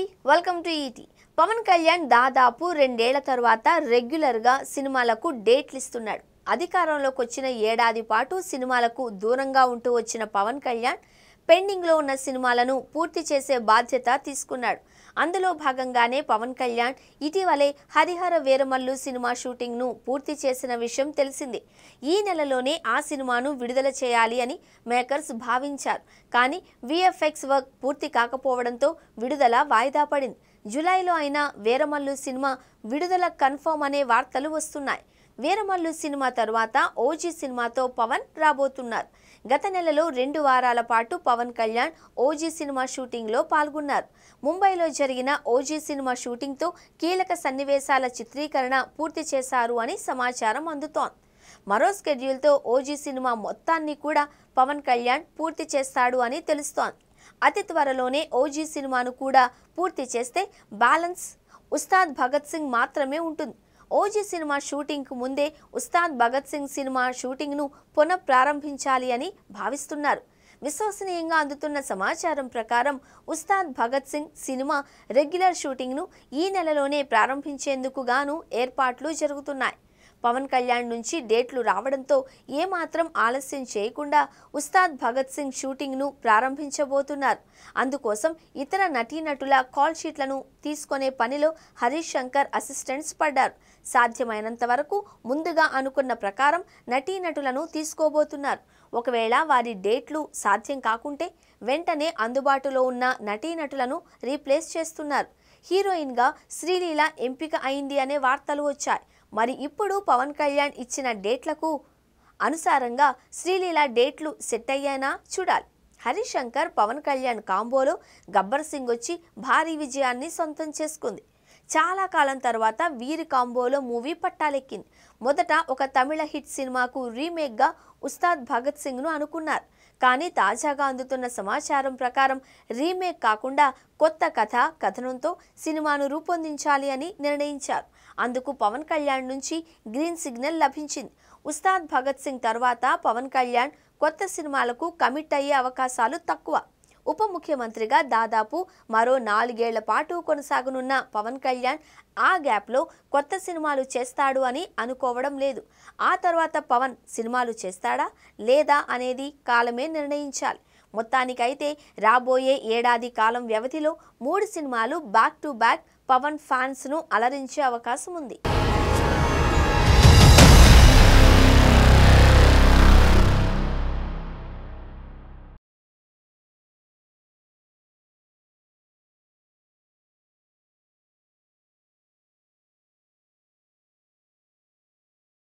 Hi welcome to ET. Pawan Kalyan దాదాపు 2 ఏళ్ల తర్వాత రెగ్యులర్గా సినిమాలకు డేట్లు ఇస్తున్నాడు. అధికారంలోకి వచ్చిన ఏడాది పాటు సినిమాలకు దూరంగా ఉంటూ వచ్చిన పవన్ కళ్యాణ్ పెండింగ్లో ఉన్న సినిమాలను పూర్తి చేసే బాధ్యత తీసుకున్నాడు. అందులో భాగంగానే పవన్ కళ్యాణ్ ఇటీవలే హరిహర వీరమల్లు సినిమా షూటింగ్ను పూర్తి చేసిన విషయం తెలిసిందే. ఈ నెలలోనే ఆ సినిమాను విడుదల చేయాలి అని మేకర్స్ భావించారు. కానీ విఎఫ్ఎక్స్ వర్క్ పూర్తి కాకపోవడంతో విడుదల వాయిదా పడింది. జూలైలో అయినా వీరమల్లు సినిమా విడుదల కన్ఫర్మ్ అనే వార్తలు వస్తున్నాయి. వీరమల్లు సినిమా తర్వాత ఓజీ సినిమాతో పవన్ రాబోతున్నారు. గత నెలలో 2 వారాల పాటు పవన్ కళ్యాణ్ ఓజీ సినిమా షూటింగ్లో పాల్గొన్నారు. ముంబైలో జరిగిన ఓజీ సినిమా షూటింగ్తో కీలక సన్నివేశాల చిత్రీకరణ పూర్తి చేశారు అని సమాచారం అందుతోంది. మరో స్కెడ్యూల్తో ఓజీ సినిమా మొత్తాన్ని కూడా పవన్ కళ్యాణ్ పూర్తి చేస్తాడు అని తెలుస్తోంది. అతి త్వరలోనే ఓజీ సినిమాను కూడా పూర్తి చేస్తే బ్యాలెన్స్ ఉస్తాద్ భగత్ సింగ్ మాత్రమే ఉంటుంది. ఓజీ సినిమా షూటింగ్కు ముందే ఉస్తాద్ భగత్ సింగ్ సినిమా షూటింగ్ను పునఃప్రారంభించాలి అని భావిస్తున్నారు. విశ్వసనీయంగా అందుతున్న సమాచారం ప్రకారం ఉస్తాద్ భగత్ సింగ్ సినిమా రెగ్యులర్ షూటింగ్ను ఈ నెలలోనే ప్రారంభించేందుకు గాను ఏర్పాట్లు జరుగుతున్నాయి. పవన్ కళ్యాణ్ నుంచి డేట్లు రావడంతో ఏమాత్రం ఆలస్యం చేయకుండా ఉస్తాద్ భగత్ సింగ్ షూటింగ్ను ప్రారంభించబోతున్నారు. అందుకోసం ఇతర నటీనటుల కాల్ షీట్లను తీసుకునే పనిలో హరీష్ శంకర్ అసిస్టెంట్స్ పడ్డారు. సాధ్యమైనంత వరకు ముందుగా అనుకున్న ప్రకారం నటీనటులను తీసుకోబోతున్నారు. ఒకవేళ వారి డేట్లు సాధ్యం కాకుంటే వెంటనే అందుబాటులో ఉన్న నటీనటులను రీప్లేస్ చేస్తున్నారు. హీరోయిన్గా శ్రీలీల ఎంపిక అయింది అనే వార్తలు వచ్చాయి. మరి ఇప్పుడు పవన్ కళ్యాణ్ ఇచ్చిన డేట్లకు అనుసారంగా శ్రీలీల డేట్లు సెట్ అయ్యానా చూడాలి. హరీష్ శంకర్ పవన్ కళ్యాణ్ కాంబోలో గబ్బర్ సింగ్ వచ్చి భారీ విజయాన్ని సొంతం చేసుకుంది. చాలా కాలం తర్వాత వీరి కాంబోలో మూవీ పట్టాలెక్కింది. మొదట ఒక తమిళ హిట్ సినిమాకు రీమేక్గా ఉస్తాద్ భగత్ సింగ్ను అనుకున్నారు. కానీ తాజాగా అందుతున్న సమాచారం ప్రకారం రీమేక్ కాకుండా కొత్త కథనంతో సినిమాను రూపొందించాలి అని నిర్ణయించారు. అందుకు పవన్ కళ్యాణ్ నుంచి గ్రీన్ సిగ్నల్ లభించింది. ఉస్తాద్ భగత్ సింగ్ తర్వాత పవన్ కళ్యాణ్ కొత్త సినిమాలకు కమిట్ అయ్యే అవకాశాలు తక్కువ. ఉప ముఖ్యమంత్రిగా దాదాపు మరో 4 ఏళ్ల పాటు కొనసాగనున్న పవన్ కళ్యాణ్ ఆ గ్యాప్లో కొత్త సినిమాలు చేస్తాడు అని అనుకోవడం లేదు. ఆ తర్వాత పవన్ సినిమాలు చేస్తాడా లేదా అనేది కాలమే నిర్ణయించాలి. మొత్తానికైతే రాబోయే ఏడాది కాలం వ్యవధిలో 3 సినిమాలు బ్యాక్ టు బ్యాక్ పవన్ ఫ్యాన్స్ను అలరించే అవకాశం ఉంది.